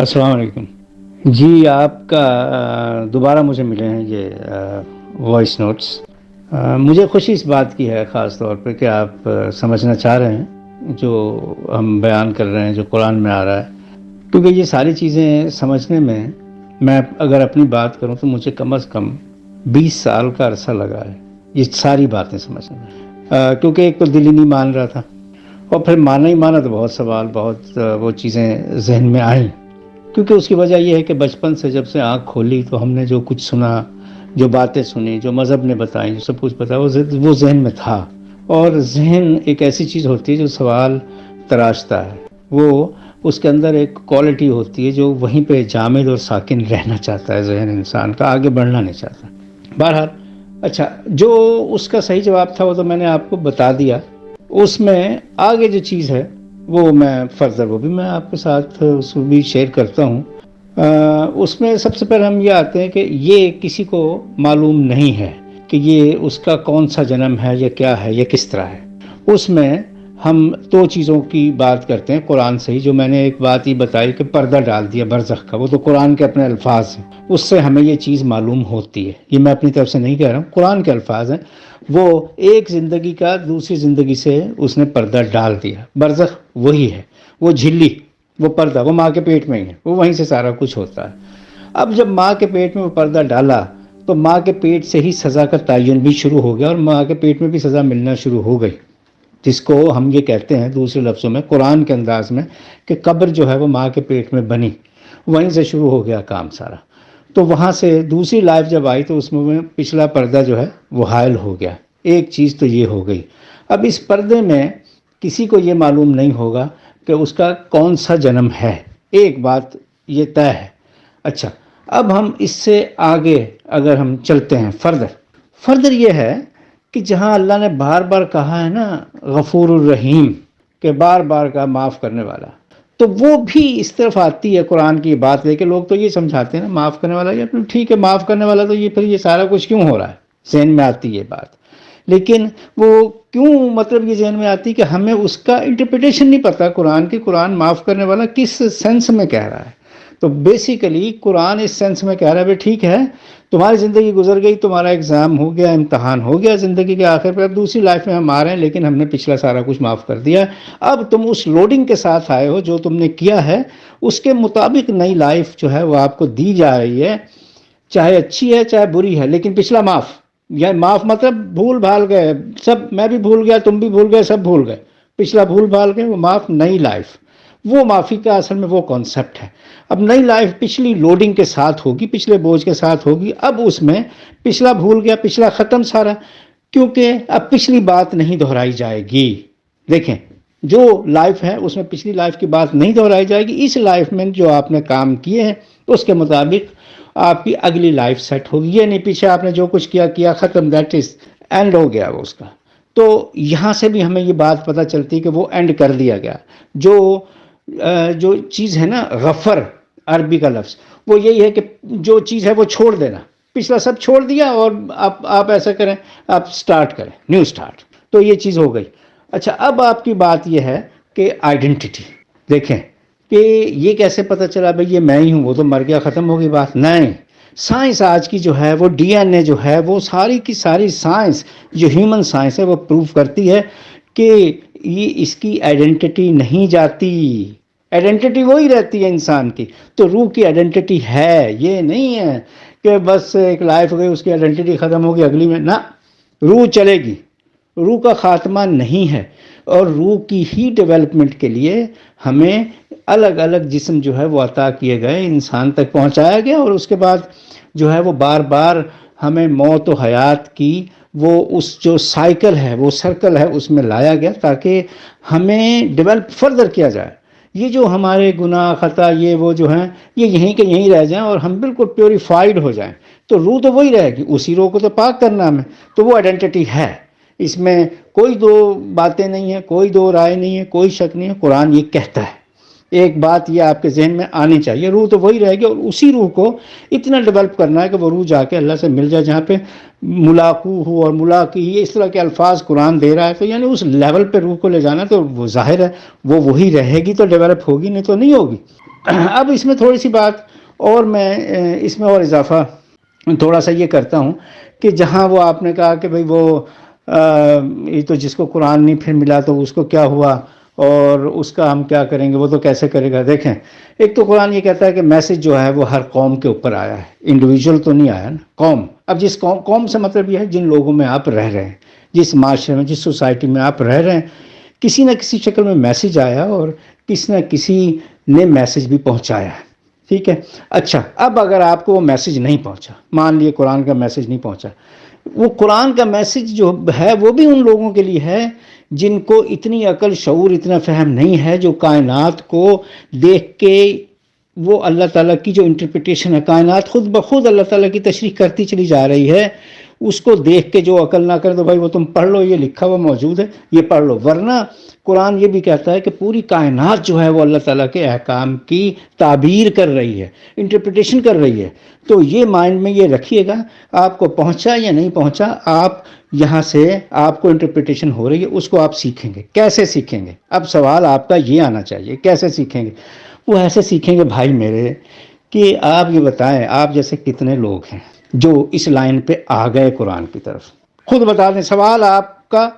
السلام علیکم جی، آپ کا دوبارہ مجھے ملے ہیں یہ وائس نوٹس. مجھے خوشی اس بات کی ہے خاص طور پہ کہ آپ سمجھنا چاہ رہے ہیں جو ہم بیان کر رہے ہیں، جو قرآن میں آ رہا ہے. کیونکہ یہ ساری چیزیں سمجھنے میں اگر اپنی بات کروں تو مجھے کم از کم 20 سال کا عرصہ لگا ہے یہ ساری باتیں سمجھنے میں. کیونکہ ایک تو دل ہی نہیں مان رہا تھا، اور پھر مانا ہی مانا تو بہت سوال، بہت وہ چیزیں ذہن میں آئیں. کیونکہ اس کی وجہ یہ ہے کہ بچپن سے جب سے آنکھ کھولی تو ہم نے جو کچھ سنا، جو باتیں سنی، جو مذہب نے بتائیں، جو سب کچھ بتایا وہ ذہن میں تھا. اور ذہن ایک ایسی چیز ہوتی ہے جو سوال تراشتا ہے. وہ اس کے اندر ایک کوالٹی ہوتی ہے جو وہیں پہ جامد اور ساکن رہنا چاہتا ہے. ذہن انسان کا آگے بڑھنا نہیں چاہتا. بہرحال اچھا، جو اس کا صحیح جواب تھا وہ تو میں نے آپ کو بتا دیا. اس میں آگے جو چیز ہے وہ میں فردر وہ بھی میں آپ کے ساتھ اس کو بھی شیئر کرتا ہوں. اس میں سب سے پہلے ہم یہ آتے ہیں کہ یہ کسی کو معلوم نہیں ہے کہ یہ اس کا کون سا جنم ہے یا کیا ہے یا کس طرح ہے. اس میں ہم دو چیزوں کی بات کرتے ہیں قرآن سے ہی. جو میں نے ایک بات یہ بتائی کہ پردہ ڈال دیا برزخ کا، وہ تو قرآن کے اپنے الفاظ ہیں، اس سے ہمیں یہ چیز معلوم ہوتی ہے. یہ میں اپنی طرف سے نہیں کہہ رہا ہوں، قرآن کے الفاظ ہیں. وہ ایک زندگی کا دوسری زندگی سے اس نے پردہ ڈال دیا. برزخ وہی ہے، وہ جھلی، وہ پردہ، وہ ماں کے پیٹ میں ہی ہے، وہ وہیں سے سارا کچھ ہوتا ہے. اب جب ماں کے پیٹ میں وہ پردہ ڈالا تو ماں کے پیٹ سے ہی سزا کا تعین بھی شروع ہو گیا، اور ماں کے پیٹ میں بھی سزا ملنا شروع ہو گئی. جس کو ہم یہ کہتے ہیں دوسرے لفظوں میں قرآن کے انداز میں کہ قبر جو ہے وہ ماں کے پیٹ میں بنی، وہیں سے شروع ہو گیا کام سارا. تو وہاں سے دوسری لائف جب آئی تو اس میں پچھلا پردہ جو ہے وہ حائل ہو گیا. ایک چیز تو یہ ہو گئی. اب اس پردے میں کسی کو یہ معلوم نہیں ہوگا کہ اس کا کون سا جنم ہے. ایک بات یہ طے ہے. اچھا، اب ہم اس سے آگے اگر ہم چلتے ہیں فردر یہ ہے کہ جہاں اللہ نے بار بار کہا ہے نا غفور الرحیم، کہ بار بار کا معاف کرنے والا، تو وہ بھی اس طرف آتی ہے. قرآن کی بات لے کے لوگ تو یہ سمجھاتے ہیں نا معاف کرنے والا، یا ٹھیک ہے معاف کرنے والا، تو یہ پھر یہ سارا کچھ کیوں ہو رہا ہے، ذہن میں آتی ہے بات. لیکن وہ کیوں مطلب یہ ذہن میں آتی کہ ہمیں اس کا انٹرپریٹیشن نہیں پتا قرآن کی. قرآن معاف کرنے والا کس سینس میں کہہ رہا ہے. تو بیسیکلی قرآن اس سینس میں کہہ رہا ہے بھائی ٹھیک ہے، تمہاری زندگی گزر گئی، تمہارا ایگزام ہو گیا، امتحان ہو گیا زندگی کے آخر پہ، اب دوسری لائف میں ہم آ رہے ہیں، لیکن ہم نے پچھلا سارا کچھ معاف کر دیا. اب تم اس لوڈنگ کے ساتھ آئے ہو، جو تم نے کیا ہے اس کے مطابق نئی لائف جو ہے وہ آپ کو دی جا رہی ہے، چاہے اچھی ہے چاہے بری ہے، لیکن پچھلا معاف. یا معاف مطلب بھول بھال گئے سب، میں بھی بھول گیا، تم بھی بھول گئے، سب بھول گئے، پچھلا بھول بھال گئے، وہ معاف. نئی لائف، وہ معافی کا اصل میں وہ کانسیپٹ ہے. اب نئی لائف پچھلی لوڈنگ کے ساتھ ہوگی، پچھلے بوجھ کے ساتھ ہوگی. اب اس میں پچھلا بھول گیا، پچھلا ختم سارا، کیونکہ اب پچھلی بات نہیں دہرائی جائے گی. دیکھیں، جو لائف ہے اس میں پچھلی لائف کی بات نہیں دہرائی جائے گی. اس لائف میں جو آپ نے کام کیے ہیں اس کے مطابق آپ کی اگلی لائف سیٹ ہوگی. یہ نہیں پیچھے آپ نے جو کچھ کیا ختم، دیٹ از اینڈ ہو گیا وہ اس کا. تو یہاں سے بھی ہمیں یہ بات پتہ چلتی کہ وہ اینڈ کر دیا گیا. جو چیز ہے نا غفر، عربی کا لفظ، وہ یہی ہے کہ جو چیز ہے وہ چھوڑ دینا. پچھلا سب چھوڑ دیا اور آپ ایسا کریں، آپ سٹارٹ کریں، نیو سٹارٹ. تو یہ چیز ہو گئی. اچھا، اب آپ کی بات یہ ہے کہ آئیڈینٹی. دیکھیں کہ یہ کیسے پتہ چلا بھئی یہ میں ہی ہوں، وہ تو مر گیا، ختم ہو گئی بات. نہیں، سائنس آج کی جو ہے وہ ڈی این اے جو ہے وہ ساری کی ساری سائنس جو ہیومن سائنس ہے وہ پروف کرتی ہے کہ یہ اس کی آئیڈینٹی نہیں جاتی. آئیڈینٹی وہی رہتی ہے انسان کی. تو روح کی آئیڈینٹی ہے، یہ نہیں ہے کہ بس ایک لائف گئی اس کی آئیڈینٹی ختم ہوگی اگلی میں نہ. روح چلے گی، روح کا خاتمہ نہیں ہے. اور روح کی ہی ڈیولپمنٹ کے لیے ہمیں الگ الگ جسم جو ہے وہ عطا کیے گئے، انسان تک پہنچایا گیا، اور اس کے بعد جو ہے وہ بار بار ہمیں موت و حیات کی وہ اس جو سائیکل ہے، وہ سرکل ہے، اس میں لایا گیا تاکہ ہمیں ڈیولپ فردر کیا جائے. یہ جو ہمارے گناہ خطا یہ وہ جو ہیں یہ یہیں کے یہیں رہ جائیں اور ہم بالکل پیوریفائڈ ہو جائیں. تو روح تو وہی رہے گی، اسی روح کو تو پاک کرنا ہمیں. تو وہ آئیڈینٹی ہے، اس میں کوئی دو باتیں نہیں ہیں، کوئی دو رائے نہیں ہے، کوئی شک نہیں ہے. قرآن یہ کہتا ہے. ایک بات یہ آپ کے ذہن میں آنی چاہیے، روح تو وہی رہے گی، اور اسی روح کو اتنا ڈیولپ کرنا ہے کہ وہ روح جا کے اللہ سے مل جائے، جہاں پہ ملاقو ہو اور ملاقی ہی، اس طرح کے الفاظ قرآن دے رہا ہے، تو یعنی اس لیول پہ روح کو لے جانا، تو وہ ظاہر ہے وہ وہی رہے گی تو ڈیولپ ہوگی، نہیں تو نہیں ہوگی۔ اب اس میں تھوڑی سی بات اور میں اس میں اور اضافہ تھوڑا سا یہ کرتا ہوں کہ جہاں وہ آپ نے کہا کہ بھئی وہ یہ تو جس کو قرآن نہیں پھر ملا تو اس کو کیا ہوا، اور اس کا ہم کیا کریں گے، وہ تو کیسے کرے گا۔ دیکھیں، ایک تو قرآن یہ کہتا ہے کہ میسج جو ہے وہ ہر قوم کے اوپر آیا ہے، انڈیویجول تو نہیں آیا نا، قوم۔ اب جس قوم سے مطلب یہ ہے جن لوگوں میں آپ رہ رہے ہیں، جس معاشرے میں، جس سوسائٹی میں آپ رہ رہے ہیں، کسی نہ کسی شکل میں میسج آیا، اور کسی نہ کسی نے میسج بھی پہنچایا ہے، ٹھیک ہے۔ اچھا، اب اگر آپ کو وہ میسج نہیں پہنچا، مان لیے قرآن کا میسج نہیں پہنچا، وہ قرآن کا میسج جو ہے وہ بھی ان لوگوں کے لیے ہے جن کو اتنی عقل، شعور، اتنا فہم نہیں ہے، جو کائنات کو دیکھ کے وہ اللہ تعالیٰ کی جو انٹرپریٹیشن ہے، کائنات خود بخود اللہ تعالیٰ کی تشریح کرتی چلی جا رہی ہے، اس کو دیکھ کے جو عقل نہ کرے تو بھائی وہ تم پڑھ لو، یہ لکھا ہوا موجود ہے، یہ پڑھ لو۔ ورنہ قرآن یہ بھی کہتا ہے کہ پوری کائنات جو ہے وہ اللہ تعالیٰ کے احکام کی تعبیر کر رہی ہے، انٹرپریٹیشن کر رہی ہے۔ تو یہ مائنڈ میں یہ رکھیے گا، آپ کو پہنچا یا نہیں پہنچا، آپ یہاں سے آپ کو انٹرپریٹیشن ہو رہی ہے، اس کو آپ سیکھیں گے۔ کیسے سیکھیں گے؟ اب سوال آپ کا یہ آنا چاہیے، کیسے سیکھیں گے؟ وہ ایسے سیکھیں گے بھائی میرے کہ آپ یہ بتائیں، آپ جیسے کتنے لوگ ہیں جو اس لائن پہ آ گئے قرآن کی طرف؟ خود بتا دیں، سوال آپ کا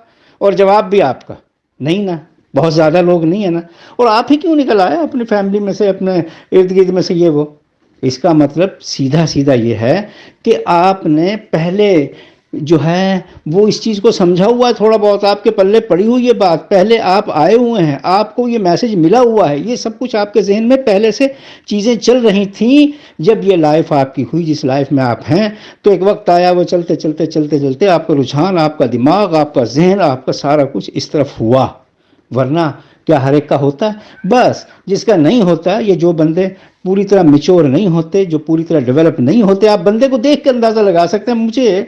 اور جواب بھی آپ کا، نہیں نا؟ بہت زیادہ لوگ نہیں ہیں نا؟ اور آپ ہی کیوں نکل آئے اپنی فیملی میں سے، اپنے ارد گرد میں سے یہ وہ؟ اس کا مطلب سیدھا سیدھا یہ ہے کہ آپ نے پہلے جو ہے وہ اس چیز کو سمجھا ہوا ہے، تھوڑا بہت آپ کے پلے پڑی ہوئی یہ بات، پہلے آپ آئے ہوئے ہیں، آپ کو یہ میسج ملا ہوا ہے، یہ سب کچھ آپ کے ذہن میں پہلے سے چیزیں چل رہی تھیں۔ جب یہ لائف آپ کی ہوئی، جس لائف میں آپ ہیں، تو ایک وقت آیا، وہ چلتے چلتے چلتے چلتے آپ کا رجحان، آپ کا دماغ، آپ کا ذہن، آپ کا سارا کچھ اس طرف ہوا۔ ورنہ کیا ہر ایک کا ہوتا ہے؟ بس جس کا نہیں ہوتا، یہ جو بندے پوری طرح میچور نہیں ہوتے، جو پوری طرح ڈیولپ نہیں ہوتے، آپ بندے کو دیکھ کے اندازہ لگا سکتے ہیں۔ مجھے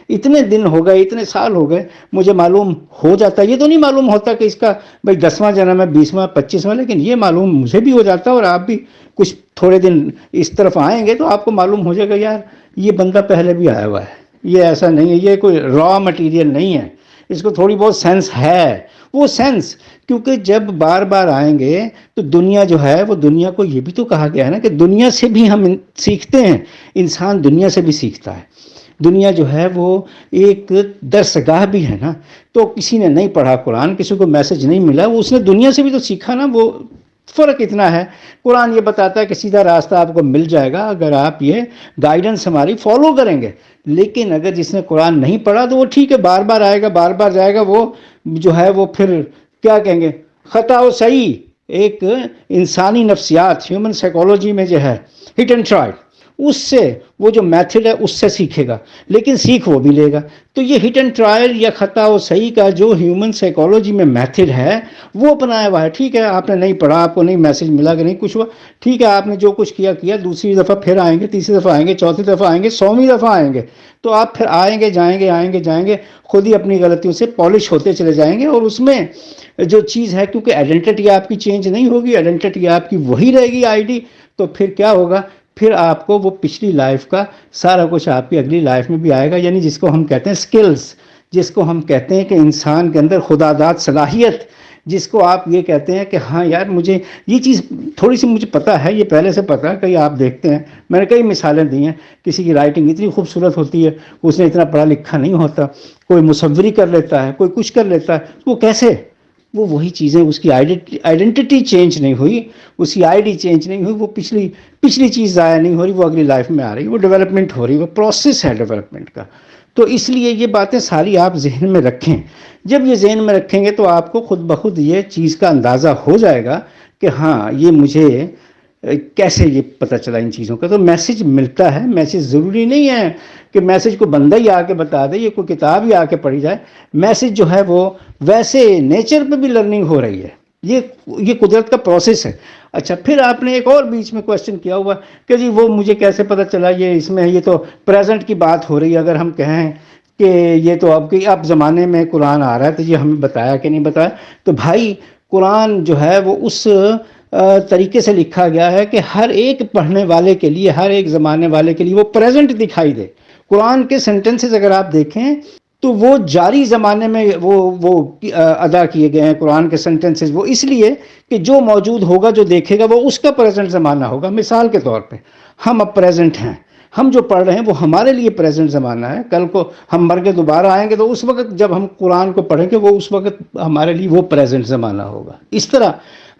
اتنے دن ہو گئے، اتنے سال ہو گئے، مجھے معلوم ہو جاتا ہے، یہ تو نہیں معلوم ہوتا کہ اس کا بھائی 10واں جنم ہے، 20واں، 25واں، لیکن یہ معلوم مجھے بھی ہو جاتا ہے، اور آپ بھی کچھ تھوڑے دن اس طرف آئیں گے تو آپ کو معلوم ہو جائے گا، یار یہ بندہ پہلے بھی آیا ہوا ہے، یہ ایسا نہیں ہے، یہ کوئی را مٹیریل نہیں ہے، اس کو تھوڑی بہت سینس ہے۔ وہ سینس کیونکہ جب بار بار آئیں گے تو دنیا جو ہے، وہ دنیا کو یہ بھی تو کہا گیا ہے نا کہ دنیا سے بھی ہم سیکھتے ہیں، انسان دنیا سے بھی سیکھتا ہے۔ دنیا جو ہے وہ ایک درس گاہ بھی ہے نا، تو کسی نے نہیں پڑھا قرآن، کسی کو میسج نہیں ملا، وہ اس نے دنیا سے بھی تو سیکھا نا۔ وہ فرق اتنا ہے، قرآن یہ بتاتا ہے کہ سیدھا راستہ آپ کو مل جائے گا اگر آپ یہ گائیڈنس ہماری فالو کریں گے، لیکن اگر جس نے قرآن نہیں پڑھا تو وہ ٹھیک ہے، بار بار آئے گا، بار بار جائے گا، وہ جو ہے وہ پھر کیا کہیں گے، خطا و صحیح، ایک انسانی نفسیات، ہیومن سائیکالوجی میں جو ہے ہٹ اینڈ ٹرائی، اس سے وہ جو میتھڈ ہے اس سے سیکھے گا، لیکن سیکھ وہ بھی لے گا۔ تو یہ ہٹ اینڈ ٹرائل یا خطا و صحیح کا جو ہیومن سائیکالوجی میں میتھڈ ہے وہ اپنایا ہوا ہے۔ ٹھیک ہے، آپ نے نہیں پڑھا، آپ کو نہیں میسج ملا کہ نہیں کچھ ہوا، ٹھیک ہے، آپ نے جو کچھ کیا کیا، دوسری دفعہ پھر آئیں گے، تیسری دفعہ آئیں گے، چوتھی دفعہ آئیں گے، 100ویں دفعہ آئیں گے، تو آپ پھر آئیں گے، جائیں گے، آئیں گے، جائیں گے، خود ہی اپنی غلطیوں سے پالش ہوتے چلے جائیں گے، اور اس میں جو چیز ہے، کیونکہ آئیڈینٹی آپ کی چینج نہیں ہوگی، آئیڈینٹی آپ کی وہی رہے گی، آئی ڈی، تو پھر کیا ہوگا، پھر آپ کو وہ پچھلی لائف کا سارا کچھ آپ کی اگلی لائف میں بھی آئے گا، یعنی جس کو ہم کہتے ہیں سکلز، جس کو ہم کہتے ہیں کہ انسان کے اندر خدا داد صلاحیت، جس کو آپ یہ کہتے ہیں کہ ہاں یار مجھے یہ چیز تھوڑی سی مجھے پتہ ہے، یہ پہلے سے پتہ ہے، کئی آپ دیکھتے ہیں، میں نے کئی مثالیں دی ہیں، کسی کی رائٹنگ اتنی خوبصورت ہوتی ہے، اس نے اتنا پڑھا لکھا نہیں ہوتا، کوئی مصوری کر لیتا ہے، کوئی کچھ کر لیتا ہے، وہ کیسے؟ وہ وہی چیزیں، اس کی آئیڈینٹی چینج نہیں ہوئی، اس کی آئی ڈی چینج نہیں ہوئی، وہ پچھلی چیز ضائع نہیں ہو رہی، وہ اگلی لائف میں آ رہی، وہ ڈیولپمنٹ ہو رہی، وہ پروسیس ہے ڈیولپمنٹ کا۔ تو اس لیے یہ باتیں ساری آپ ذہن میں رکھیں۔ جب یہ ذہن میں رکھیں گے تو آپ کو خود بخود یہ چیز کا اندازہ ہو جائے گا کہ ہاں یہ مجھے کیسے یہ پتہ چلا ان چیزوں کا۔ تو میسج ملتا ہے، میسج ضروری نہیں ہے کہ میسج کو بندہ ہی آ کے بتا دے، یہ کوئی کتاب ہی آ کے پڑھی جائے۔ میسج جو ہے وہ ویسے نیچر پہ بھی لرننگ ہو رہی ہے، یہ قدرت کا پروسیس ہے۔ اچھا، پھر آپ نے ایک اور بیچ میں کوشچن کیا ہوا کہ جی وہ مجھے کیسے پتہ چلا، یہ اس میں یہ تو پریزنٹ کی بات ہو رہی ہے، اگر ہم کہیں کہ یہ تو اب زمانے میں قرآن آ رہا ہے تو یہ ہمیں بتایا کہ نہیں بتایا، تو بھائی قرآن جو ہے وہ اس طریقے سے لکھا گیا ہے کہ ہر ایک پڑھنے والے کے لیے، ہر ایک زمانے والے کے لیے وہ پریزنٹ دکھائی دے۔ قرآن کے سینٹنسز اگر آپ دیکھیں تو وہ جاری زمانے میں وہ ادا کیے گئے ہیں۔ قرآن کے سینٹنسز وہ اس لیے کہ جو موجود ہوگا، جو دیکھے گا، وہ اس کا پریزنٹ زمانہ ہوگا۔ مثال کے طور پہ ہم اب پریزنٹ ہیں، ہم جو پڑھ رہے ہیں وہ ہمارے لیے پریزنٹ زمانہ ہے۔ کل کو ہم مر کے دوبارہ آئیں گے تو اس وقت جب ہم قرآن کو پڑھیں گے، وہ اس وقت ہمارے لیے وہ پریزنٹ زمانہ ہوگا۔ اس طرح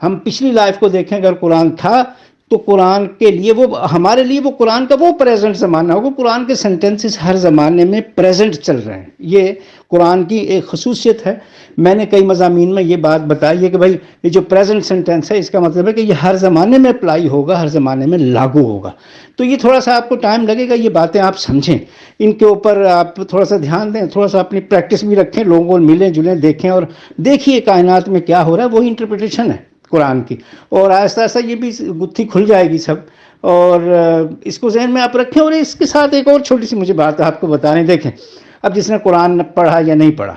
ہم پچھلی لائف کو دیکھیں، اگر قرآن تھا تو قرآن کے لیے وہ ہمارے لیے وہ قرآن کا وہ پریزنٹ زمانہ ہوگا۔ قرآن کے سینٹنسز ہر زمانے میں پریزنٹ چل رہے ہیں، یہ قرآن کی ایک خصوصیت ہے۔ میں نے کئی مضامین میں یہ بات بتائی ہے کہ بھائی یہ جو پریزنٹ سینٹنس ہے، اس کا مطلب ہے کہ یہ ہر زمانے میں اپلائی ہوگا، ہر زمانے میں لاگو ہوگا۔ تو یہ تھوڑا سا آپ کو ٹائم لگے گا، یہ باتیں آپ سمجھیں، ان کے اوپر آپ تھوڑا سا دھیان دیں، تھوڑا سا اپنی پریکٹس بھی رکھیں، لوگوں کو ملیں جلیں، دیکھیں اور دیکھیے کائنات میں کیا ہو رہا ہے۔ وہی انٹرپریٹیشن ہے قرآن کی، اور آہستہ آہستہ یہ بھی گتھی کھل جائے گی سب، اور اس کو ذہن میں آپ رکھیں۔ اور اس کے ساتھ ایک اور چھوٹی سی مجھے بات آپ کو بتانے، دیکھیں اب جس نے قرآن پڑھا یا نہیں پڑھا،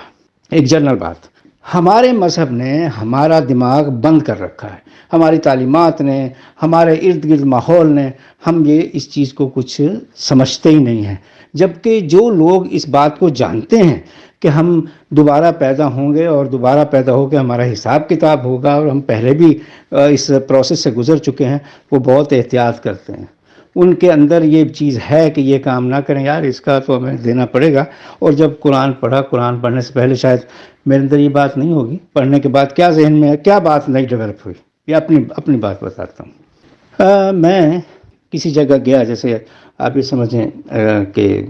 ایک جنرل بات، ہمارے مذہب نے ہمارا دماغ بند کر رکھا ہے، ہماری تعلیمات نے، ہمارے ارد گرد ماحول نے، ہم یہ اس چیز کو کچھ سمجھتے ہی نہیں ہیں۔ جبکہ جو لوگ اس بات کو جانتے ہیں کہ ہم دوبارہ پیدا ہوں گے اور دوبارہ پیدا ہو کے ہمارا حساب کتاب ہوگا، اور ہم پہلے بھی اس پروسیس سے گزر چکے ہیں، وہ بہت احتیاط کرتے ہیں۔ ان کے اندر یہ چیز ہے کہ یہ کام نہ کریں یار، اس کا تو ہمیں دینا پڑے گا۔ اور جب قرآن پڑھا، قرآن پڑھنے سے پہلے شاید میرے اندر یہ بات نہیں ہوگی، پڑھنے کے بعد کیا ذہن میں ہے، کیا بات نئی ڈیولپ ہوئی، یہ اپنی بات بتاتا ہوں۔ میں کسی جگہ گیا، جیسے آپ یہ سمجھیں کہ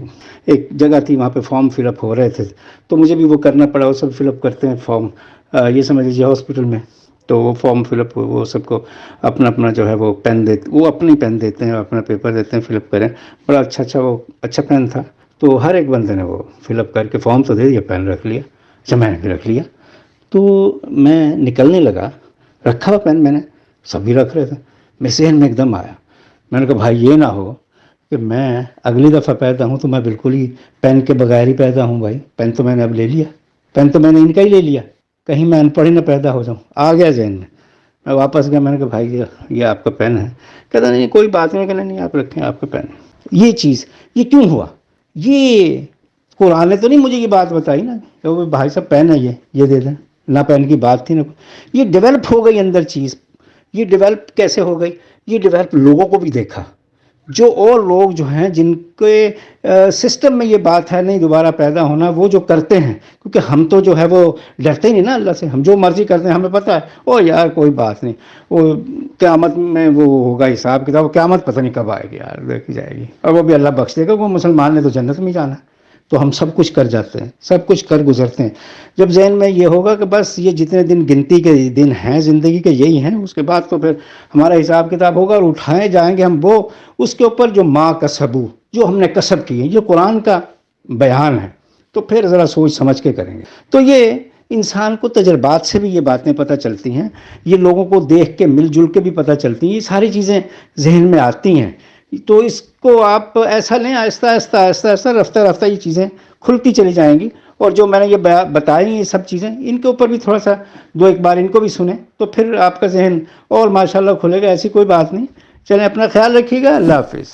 ایک جگہ تھی، وہاں پہ فارم فل اپ ہو رہے تھے، تو مجھے بھی وہ کرنا پڑا۔ وہ سب فل اپ کرتے ہیں فارم، یہ سمجھ لیجیے ہاسپٹل میں، تو وہ فارم فل اپ، وہ سب کو اپنا اپنا جو ہے وہ پین دیتے، وہ اپنی پین دیتے ہیں، اپنا پیپر دیتے ہیں، فل اپ کریں۔ بڑا وہ اچھا پین تھا، تو ہر ایک بندے نے وہ فل اپ کر کے فارم تو دے دیا، پین رکھ لیا۔ اچھا میں نے بھی رکھ لیا، تو میں نکلنے لگا، رکھا ہوا پین میں نے، سب بھی رکھ رہے تھے، میرے ذہن میں ایک دم آیا، میں نے کہا بھائی یہ نہ ہو کہ میں اگلی دفعہ پیدا ہوں تو میں بالکل ہی پین کے بغیر ہی پیدا ہوں۔ بھائی پین تو میں نے اب لے لیا، پین تو میں نے ان کا ہی لے لیا، کہیں میں ان پڑھ ہی نہ پیدا ہو جاؤں۔ آ گیا ذہن میں واپس گیا، میں نے کہا بھائی یہ آپ کا پین ہے؟ کہتا نہیں کوئی بات نہیں، کہنا نہیں آپ رکھیں، آپ کا پین ہے۔ یہ چیز یہ کیوں ہوا؟ یہ قرآن نے تو نہیں مجھے یہ بات بتائی نا کہ وہ بھائی صاحب پین ہے، یہ دے دیں، نہ پین کی بات تھی نہ، یہ ڈیولپ ہو گئی اندر چیز۔ یہ ڈیولپ کیسے ہو گئی؟ یہ ڈیولپ لوگوں کو بھی دیکھا، جو اور لوگ جو ہیں جن کے سسٹم میں یہ بات ہے نہیں دوبارہ پیدا ہونا، وہ جو کرتے ہیں، کیونکہ ہم تو جو ہے وہ ڈرتے ہی نہیں نا اللہ سے، ہم جو مرضی کرتے ہیں، ہمیں پتہ ہے او یار کوئی بات نہیں، وہ قیامت میں وہ ہوگا حساب کتاب، وہ قیامت پتہ نہیں کب آئے گی یار، دیکھی جائے گی، اور وہ بھی اللہ بخش دے گا، وہ مسلمان نے تو جنت میں جانا ہے۔ تو ہم سب کچھ کر جاتے ہیں، سب کچھ کر گزرتے ہیں۔ جب ذہن میں یہ ہوگا کہ بس یہ جتنے دن گنتی کے دن ہیں زندگی کے یہی ہیں، اس کے بعد تو پھر ہمارا حساب کتاب ہوگا، اور اٹھائے جائیں گے ہم وہ اس کے اوپر جو ما کسبو، جو ہم نے کسب کی ہے، یہ قرآن کا بیان ہے، تو پھر ذرا سوچ سمجھ کے کریں گے۔ تو یہ انسان کو تجربات سے بھی یہ باتیں پتہ چلتی ہیں، یہ لوگوں کو دیکھ کے مل جل کے بھی پتہ چلتی ہیں، یہ ساری چیزیں ذہن میں آتی ہیں۔ تو اس کو آپ ایسا لیں، آہستہ آہستہ آہستہ آہستہ رفتہ رفتہ یہ چیزیں کھلتی چلی جائیں گی۔ اور جو میں نے یہ بتائی یہ سب چیزیں، ان کے اوپر بھی تھوڑا سا دو ایک بار ان کو بھی سنیں، تو پھر آپ کا ذہن اور ماشاءاللہ کھلے گا، ایسی کوئی بات نہیں۔ چلیں اپنا خیال رکھیے گا، اللہ حافظ۔